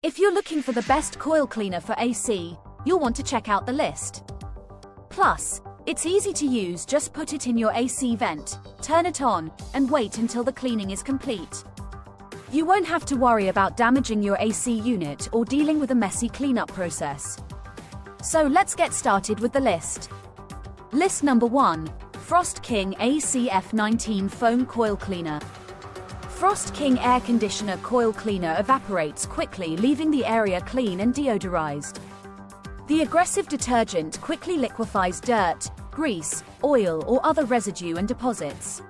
If you're looking for the best coil cleaner for AC, you'll want to check out the list. Plus, it's easy to use. Just put it in your AC vent, turn it on, and wait until the cleaning is complete. You won't have to worry about damaging your AC unit or dealing with a messy cleanup process. So let's get started with the list. List number 1. Frost King ACF19 Foam Coil Cleaner. Frost King Air Conditioner Coil Cleaner evaporates quickly, leaving the area clean and deodorized. The aggressive detergent quickly liquefies dirt, grease, oil, or other residue and deposits.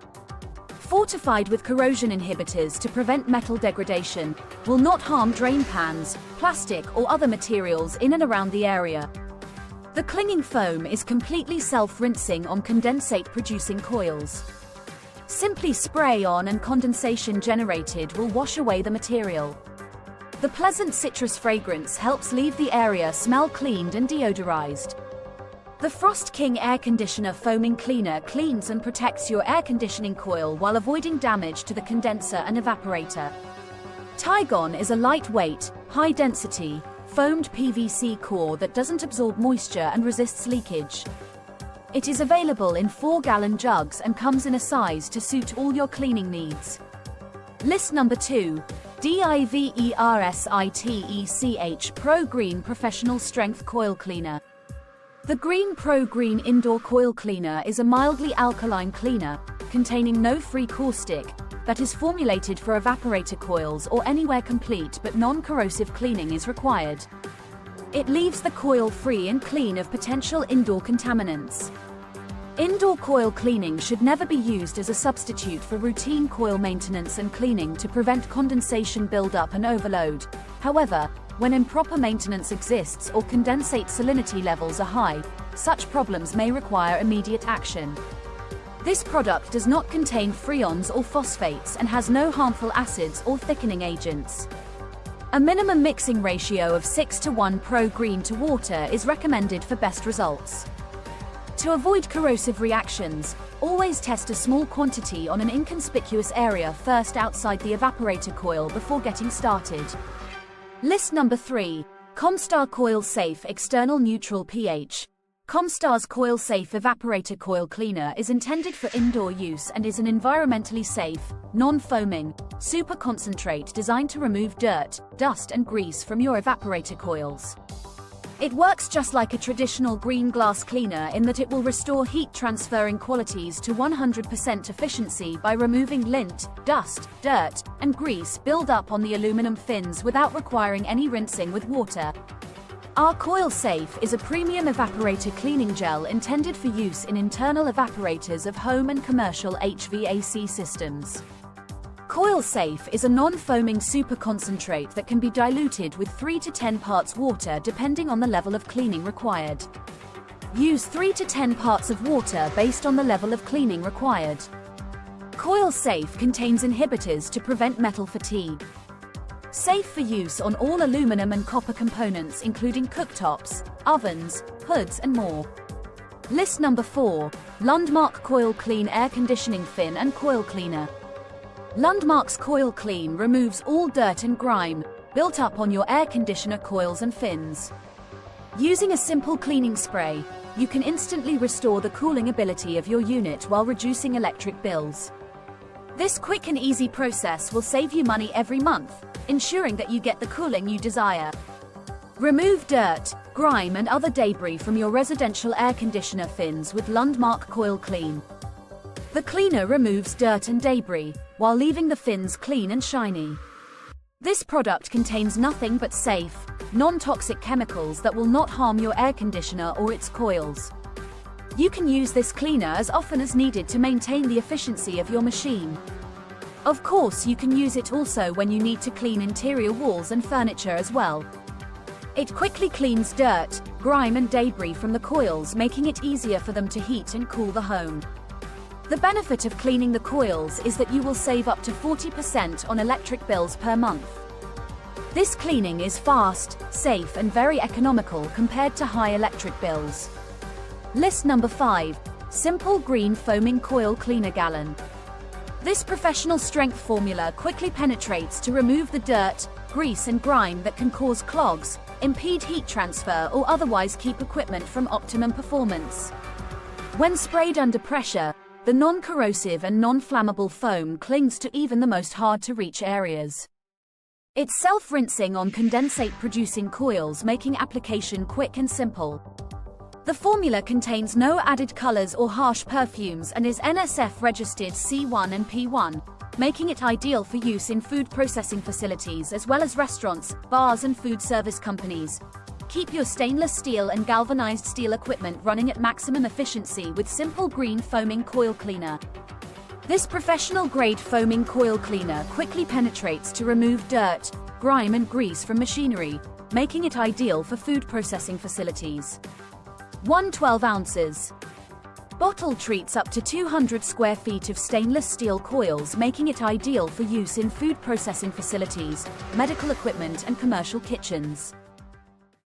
Fortified with corrosion inhibitors to prevent metal degradation, will not harm drain pans, plastic, or other materials in and around the area. The clinging foam is completely self-rinsing on condensate-producing coils. Simply spray on and condensation generated will wash away the material. The pleasant citrus fragrance helps leave the area smell cleaned and deodorized. The Frost King Air Conditioner Foaming Cleaner cleans and protects your air conditioning coil while avoiding damage to the condenser and evaporator. Nu-Calgon is a lightweight, high-density, foamed PVC core that doesn't absorb moisture and resists leakage. It is available in 4-gallon jugs and comes in a size to suit all your cleaning needs. List number 2. DIVERSITECH Pro Green Professional Strength Coil Cleaner. The Green Pro Green Indoor Coil Cleaner is a mildly alkaline cleaner, containing no free caustic, that is formulated for evaporator coils or anywhere complete but non-corrosive cleaning is required. It leaves the coil free and clean of potential indoor contaminants. Indoor coil cleaning should never be used as a substitute for routine coil maintenance and cleaning to prevent condensation buildup and overload. However, when improper maintenance exists or condensate salinity levels are high, such problems may require immediate action. This product does not contain freons or phosphates and has no harmful acids or thickening agents. A minimum mixing ratio of 6:1 Pro Green to water is recommended for best results. To avoid corrosive reactions, always test a small quantity on an inconspicuous area first outside the evaporator coil before getting started. List number 3. Comstar Coil Safe External Neutral pH. Comstar's Coil Safe Evaporator Coil Cleaner is intended for indoor use and is an environmentally safe, non-foaming, super concentrate designed to remove dirt, dust and grease from your evaporator coils. It works just like a traditional green glass cleaner in that it will restore heat transferring qualities to 100% efficiency by removing lint, dust, dirt, and grease build up on the aluminum fins without requiring any rinsing with water. Our Coil Safe is a premium evaporator cleaning gel intended for use in internal evaporators of home and commercial HVAC systems. Coil Safe is a non-foaming super concentrate that can be diluted with 3 to 10 parts water depending on the level of cleaning required. Use 3 to 10 parts of water based on the level of cleaning required. Coil Safe contains inhibitors to prevent metal fatigue. Safe for use on all aluminum and copper components including cooktops, ovens, hoods and more. List number 4. Lundmark Coil Clean Air Conditioning Fin and Coil Cleaner. Lundmark's Coil Clean removes all dirt and grime built up on your air conditioner coils and fins. Using a simple cleaning spray, you can instantly restore the cooling ability of your unit while reducing electric bills. This quick and easy process will save you money every month, ensuring that you get the cooling you desire. Remove dirt, grime and other debris from your residential air conditioner fins with Lundmark Coil Clean. The cleaner removes dirt and debris, while leaving the fins clean and shiny. This product contains nothing but safe, non-toxic chemicals that will not harm your air conditioner or its coils. You can use this cleaner as often as needed to maintain the efficiency of your machine. Of course, you can use it also when you need to clean interior walls and furniture as well. It quickly cleans dirt, grime and debris from the coils, making it easier for them to heat and cool the home. The benefit of cleaning the coils is that you will save up to 40% on electric bills per month. This cleaning is fast, safe and very economical compared to high electric bills. List number 5. Simple Green Foaming Coil Cleaner Gallon. This professional strength formula quickly penetrates to remove the dirt, grease and grime that can cause clogs, impede heat transfer, or otherwise keep equipment from optimum performance. When sprayed under pressure, the non-corrosive and non-flammable foam clings to even the most hard-to-reach areas. It's self-rinsing on condensate-producing coils, making application quick and simple. The formula contains no added colors or harsh perfumes and is NSF registered C1 and P1, making it ideal for use in food processing facilities as well as restaurants, bars and food service companies. Keep your stainless steel and galvanized steel equipment running at maximum efficiency with simple green foaming coil cleaner. This professional-grade foaming coil cleaner quickly penetrates to remove dirt, grime and grease from machinery, making it ideal for food processing facilities. 12 ounces. Bottle treats up to 200 square feet of stainless steel coils, making it ideal for use in food processing facilities, medical equipment and commercial kitchens.